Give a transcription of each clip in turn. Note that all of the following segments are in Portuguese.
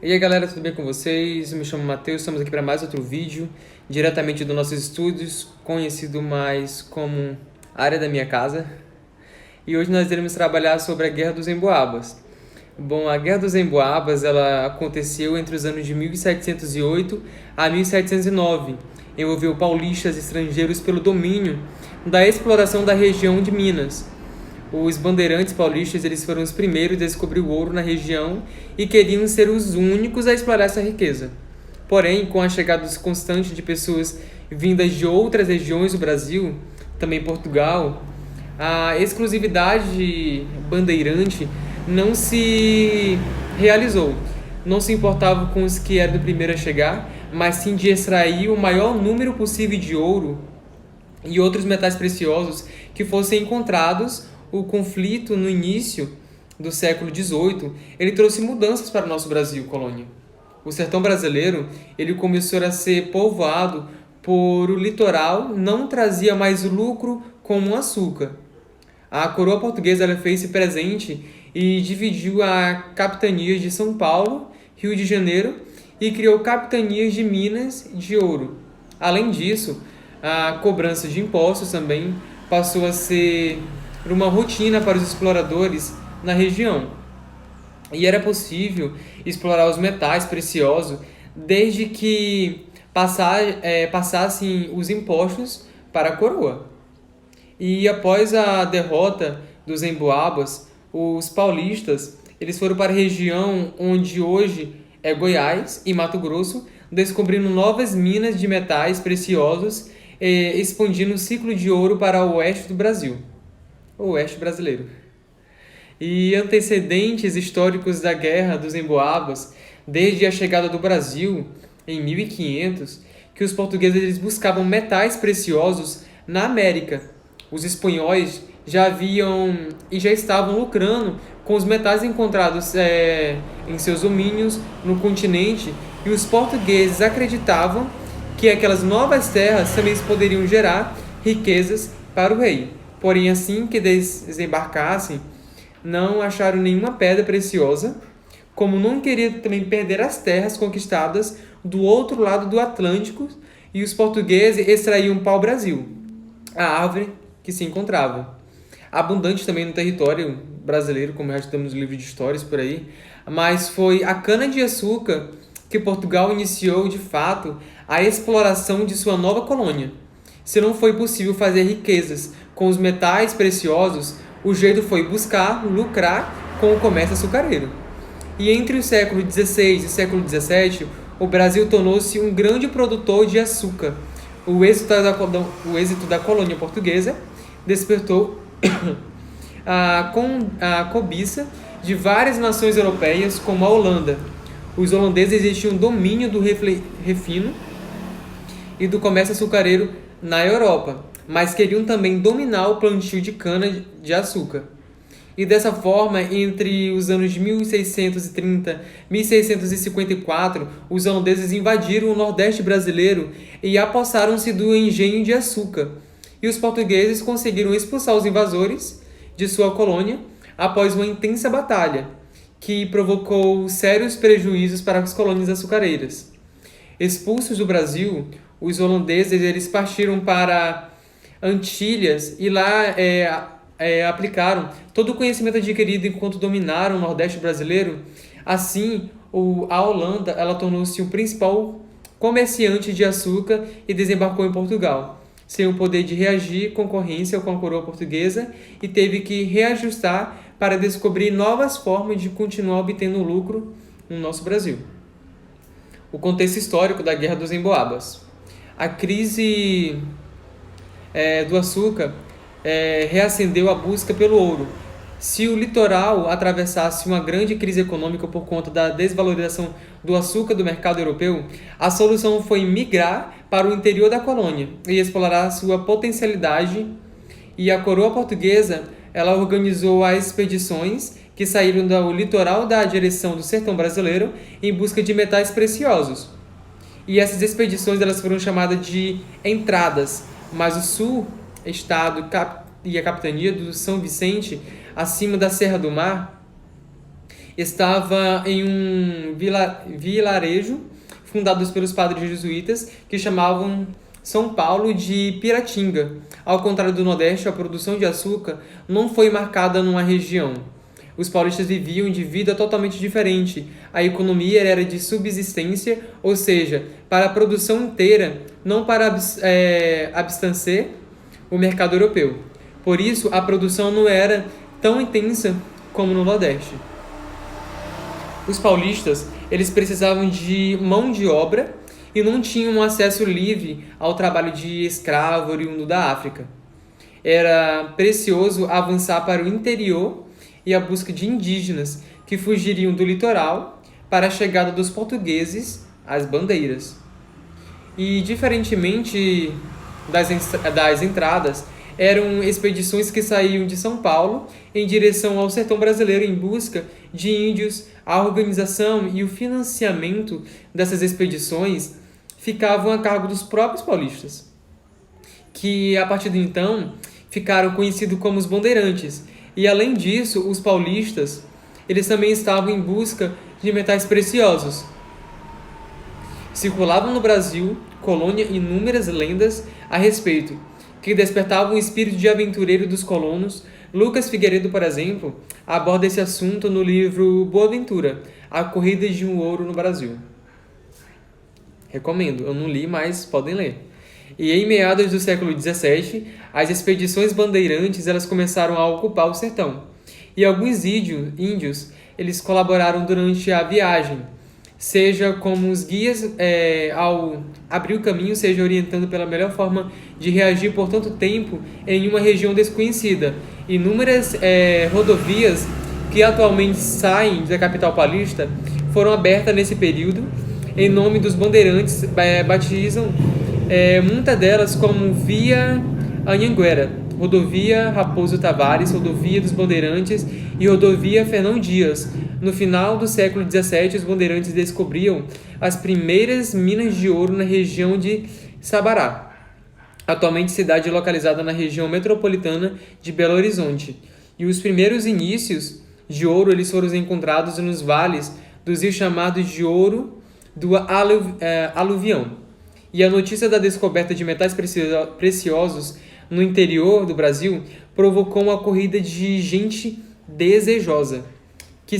E aí galera, tudo bem com vocês? Eu me chamo Matheus, estamos aqui para mais outro vídeo, diretamente dos nossos estúdios, conhecido mais como área da minha casa. E hoje nós iremos trabalhar sobre a Guerra dos Emboabas. Bom, a Guerra dos Emboabas ela aconteceu entre os anos de 1708 a 1709. Envolveu paulistas estrangeiros pelo domínio da exploração da região de Minas. Os bandeirantes paulistas eles foram os primeiros a descobrir o ouro na região e queriam ser os únicos a explorar essa riqueza. Porém, com a chegada constante de pessoas vindas de outras regiões do Brasil, também Portugal, a exclusividade bandeirante não se realizou. Não se importava com os que eram do primeiro a chegar, mas sim de extrair o maior número possível de ouro e outros metais preciosos que fossem encontrados. O conflito no início do século XVIII, ele trouxe mudanças para o nosso Brasil, colônia. O sertão brasileiro, ele começou a ser povoado por o litoral, não trazia mais lucro como o açúcar. A coroa portuguesa ela fez-se presente e dividiu a capitania de São Paulo, Rio de Janeiro e criou capitanias de Minas de ouro. Além disso, a cobrança de impostos também passou a ser uma rotina para os exploradores na região. E era possível explorar os metais preciosos desde que passassem os impostos para a coroa. E após a derrota dos Emboabas, os paulistas eles foram para a região onde hoje é Goiás e Mato Grosso, descobrindo novas minas de metais preciosos, expandindo o ciclo de ouro para o oeste do Brasil, o oeste brasileiro. E antecedentes históricos da Guerra dos Emboabas, desde a chegada do Brasil em 1500, que os portugueses eles buscavam metais preciosos na América. Os espanhóis já haviam e já estavam lucrando com os metais encontrados em seus domínios no continente, e os portugueses acreditavam que aquelas novas terras também poderiam gerar riquezas para o rei. Porém, assim que desembarcassem, não acharam nenhuma pedra preciosa, como não queriam também perder as terras conquistadas do outro lado do Atlântico, e os portugueses extraíam pau-brasil, a árvore que se encontrava. Abundante também no território brasileiro, como já estamos nos livros de histórias por aí, mas foi a cana-de-açúcar que Portugal iniciou, de fato, a exploração de sua nova colônia. Se não foi possível fazer riquezas com os metais preciosos, o jeito foi buscar lucrar com o comércio açucareiro. E entre o século XVI e o século XVII, o Brasil tornou-se um grande produtor de açúcar. O êxito da colônia portuguesa despertou a cobiça de várias nações europeias, como a Holanda. Os holandeses exigiam domínio do refino e do comércio açucareiro na Europa, mas queriam também dominar o plantio de cana-de-açúcar. E dessa forma, entre os anos de 1630 e 1654, os holandeses invadiram o Nordeste brasileiro e apossaram-se do engenho de açúcar. E os portugueses conseguiram expulsar os invasores de sua colônia após uma intensa batalha, que provocou sérios prejuízos para as colônias açucareiras. Expulsos do Brasil, os holandeses eles partiram para Antilhas e lá aplicaram todo o conhecimento adquirido enquanto dominaram o Nordeste brasileiro. Assim, a Holanda ela tornou-se o principal comerciante de açúcar e desembarcou em Portugal, sem o poder de reagir à concorrência com a coroa portuguesa, e teve que reajustar para descobrir novas formas de continuar obtendo lucro no nosso Brasil. O contexto histórico da Guerra dos Emboabas. A crise do açúcar reacendeu a busca pelo ouro. Se o litoral atravessasse uma grande crise econômica por conta da desvalorização do açúcar do mercado europeu, a solução foi migrar para o interior da colônia e explorar sua potencialidade. E a coroa portuguesa ela organizou as expedições que saíram do litoral da direção do sertão brasileiro em busca de metais preciosos. E essas expedições elas foram chamadas de entradas, mas o sul, estado e a capitania do São Vicente, acima da Serra do Mar, estava em um vilarejo fundado pelos padres jesuítas que chamavam São Paulo de Piratinga. Ao contrário do Nordeste, a produção de açúcar não foi marcada numa região. Os paulistas viviam de vida totalmente diferente. A economia era de subsistência, ou seja, para a produção inteira, não para abastecer o mercado europeu. Por isso, a produção não era tão intensa como no Nordeste. Os paulistas, eles precisavam de mão de obra e não tinham acesso livre ao trabalho de escravo oriundo da África. Era precioso avançar para o interior e a busca de indígenas que fugiriam do litoral para a chegada dos portugueses às bandeiras. E, diferentemente das entradas, eram expedições que saíam de São Paulo em direção ao sertão brasileiro em busca de índios. A organização e o financiamento dessas expedições ficavam a cargo dos próprios paulistas, que a partir de então ficaram conhecidos como os bandeirantes. E além disso, os paulistas, eles também estavam em busca de metais preciosos. Circulavam no Brasil, colônia, inúmeras lendas a respeito, que despertavam o espírito de aventureiro dos colonos. Lucas Figueiredo, por exemplo, aborda esse assunto no livro Boa Ventura, A Corrida de um Ouro no Brasil. Recomendo, eu não li, mas podem ler. E em meados do século XVII, as expedições bandeirantes elas começaram a ocupar o sertão. E alguns índios eles colaboraram durante a viagem, seja como os guias ao abrir o caminho, seja orientando pela melhor forma de reagir por tanto tempo em uma região desconhecida. Inúmeras rodovias que atualmente saem da capital paulista foram abertas nesse período em nome dos bandeirantes, batizam muitas delas como Via Anhanguera, Rodovia Raposo Tavares, Rodovia dos Bandeirantes e Rodovia Fernão Dias. No final do século XVII, os bandeirantes descobriam as primeiras minas de ouro na região de Sabará, atualmente cidade localizada na região metropolitana de Belo Horizonte. E os primeiros indícios de ouro eles foram encontrados nos vales dos rios chamados de Ouro do Aluvião. E a notícia da descoberta de metais preciosos no interior do Brasil provocou uma corrida de gente desejosa que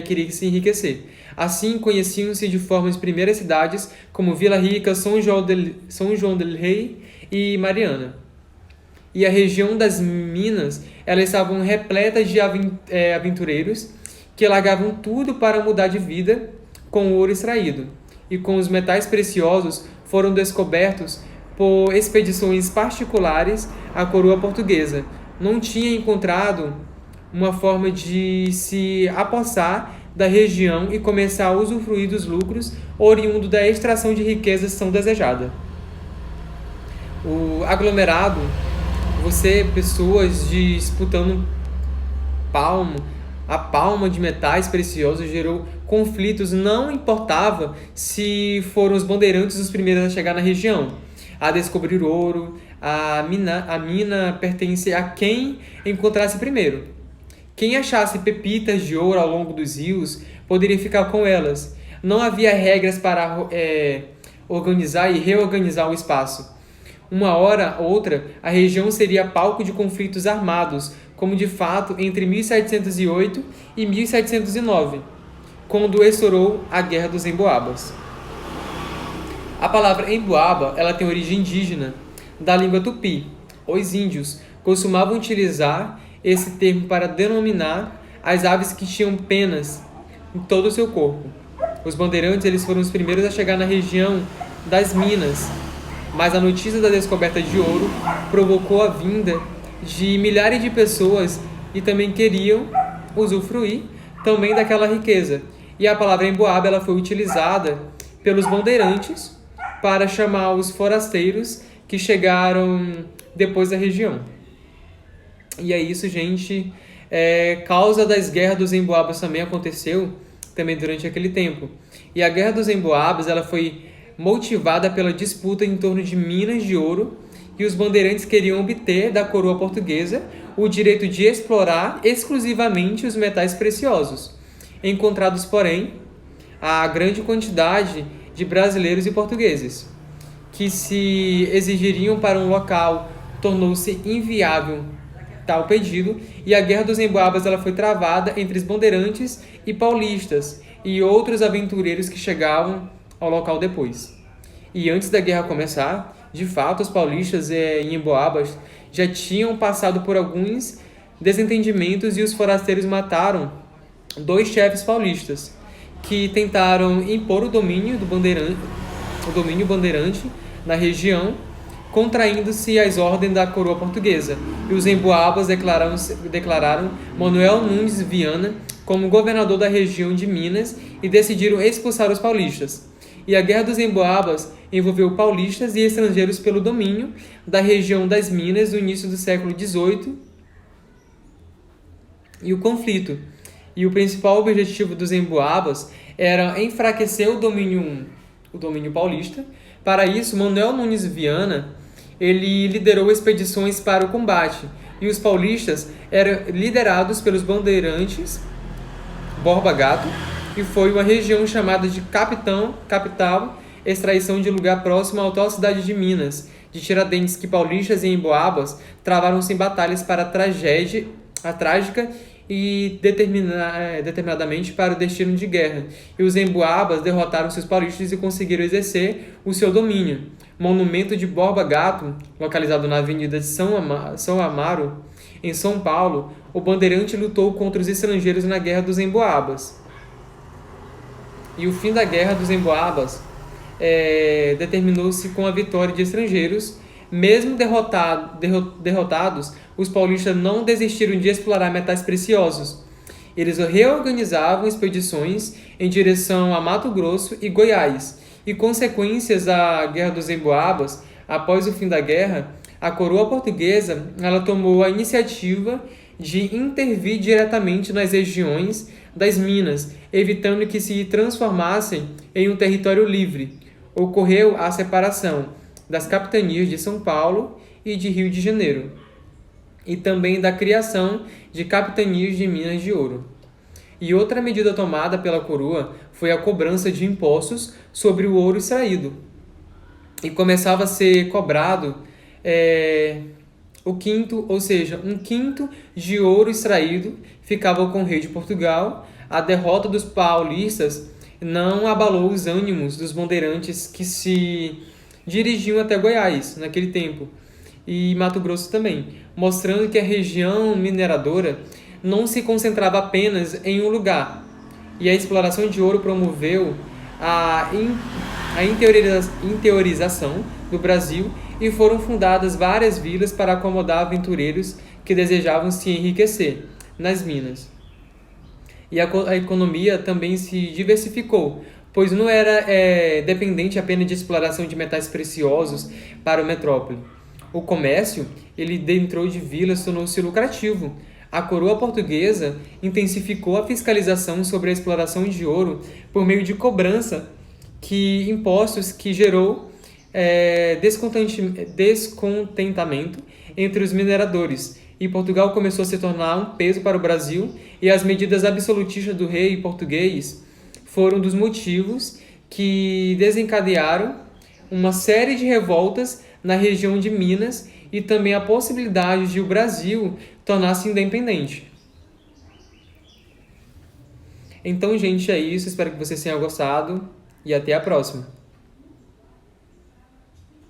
queria se enriquecer. Assim, conheciam-se de forma as primeiras cidades como Vila Rica, São João del Rei e Mariana. E a região das Minas, elas estavam repletas de aventureiros que largavam tudo para mudar de vida com o ouro extraído. E com os metais preciosos foram descobertos por expedições particulares à coroa portuguesa. Não tinha encontrado uma forma de se apossar da região e começar a usufruir dos lucros oriundo da extração de riquezas tão desejada. O aglomerado, pessoas disputando a palma de metais preciosos gerou conflitos, não importava se foram os bandeirantes os primeiros a chegar na região, a descobrir ouro, a mina pertence a quem encontrasse primeiro. Quem achasse pepitas de ouro ao longo dos rios poderia ficar com elas. Não havia regras para organizar e reorganizar o espaço. Uma hora ou outra, a região seria palco de conflitos armados, como de fato entre 1708 e 1709, quando estourou a Guerra dos Emboabas. A palavra emboaba ela tem origem indígena, da língua tupi. Os índios costumavam utilizar esse termo para denominar as aves que tinham penas em todo o seu corpo. Os bandeirantes eles foram os primeiros a chegar na região das Minas, mas a notícia da descoberta de ouro provocou a vinda de milhares de pessoas e também queriam usufruir também daquela riqueza. E a palavra emboaba ela foi utilizada pelos bandeirantes para chamar os forasteiros que chegaram depois da região. E é isso, gente. Causa das guerras dos emboabas também aconteceu também durante aquele tempo. E a Guerra dos Emboabas ela foi motivada pela disputa em torno de minas de ouro e os bandeirantes queriam obter da coroa portuguesa o direito de explorar exclusivamente os metais preciosos. encontrados, porém, a grande quantidade de brasileiros e portugueses, que se exigiriam para um local, tornou-se inviável tal pedido, e a Guerra dos Emboabas ela foi travada entre os bandeirantes e paulistas e outros aventureiros que chegavam ao local depois. E antes da guerra começar, de fato, os paulistas em Emboabas já tinham passado por alguns desentendimentos e os forasteiros mataram 2 chefes paulistas que tentaram impor o domínio bandeirante na região, contraindo-se às ordens da coroa portuguesa. E os Emboabas declararam Manuel Nunes Viana como governador da região de Minas e decidiram expulsar os paulistas. E a Guerra dos Emboabas envolveu paulistas e estrangeiros pelo domínio da região das Minas no início do século XVIII. E o conflito. E o principal objetivo dos Emboabas era enfraquecer o domínio paulista. Para isso, Manuel Nunes Viana ele liderou expedições para o combate, e os paulistas eram liderados pelos bandeirantes Borba Gato, e foi uma região chamada de capital, extraição de lugar próximo à atual cidade de Minas, de Tiradentes, que paulistas e emboabas travaram-se em batalhas para a trágica e determinadamente para o destino de guerra. E os emboabas derrotaram seus paulistas e conseguiram exercer o seu domínio. Monumento de Borba Gato, localizado na Avenida de São Amaro, em São Paulo, o bandeirante lutou contra os estrangeiros na Guerra dos Emboabas. E o fim da Guerra dos Emboabas determinou-se com a vitória de estrangeiros. Mesmo derrotados, os paulistas não desistiram de explorar metais preciosos. Eles reorganizavam expedições em direção a Mato Grosso e Goiás. E consequências da Guerra dos Emboabas, após o fim da guerra, a coroa portuguesa ela tomou a iniciativa de intervir diretamente nas regiões das Minas, evitando que se transformassem em um território livre. Ocorreu a separação das capitanias de São Paulo e de Rio de Janeiro, e também da criação de capitanias de Minas de Ouro. E outra medida tomada pela coroa foi a cobrança de impostos sobre o ouro extraído. E começava a ser cobrado um quinto de ouro extraído ficava com o rei de Portugal. A derrota dos paulistas não abalou os ânimos dos bandeirantes que se dirigiam até Goiás naquele tempo, e Mato Grosso também, mostrando que a região mineradora não se concentrava apenas em um lugar. E a exploração de ouro promoveu a interiorização do Brasil, e foram fundadas várias vilas para acomodar aventureiros que desejavam se enriquecer nas minas. E a economia também se diversificou, pois não era dependente apenas de exploração de metais preciosos para a metrópole. O comércio, ele dentro de vilas, tornou-se lucrativo. A coroa portuguesa intensificou a fiscalização sobre a exploração de ouro por meio de cobrança impostos que gerou descontentamento entre os mineradores. E Portugal começou a se tornar um peso para o Brasil, e as medidas absolutistas do rei português foram dos motivos que desencadearam uma série de revoltas na região de Minas, e também a possibilidade de o Brasil tornar-se independente. Então, gente, é isso. Espero que vocês tenham gostado e até a próxima.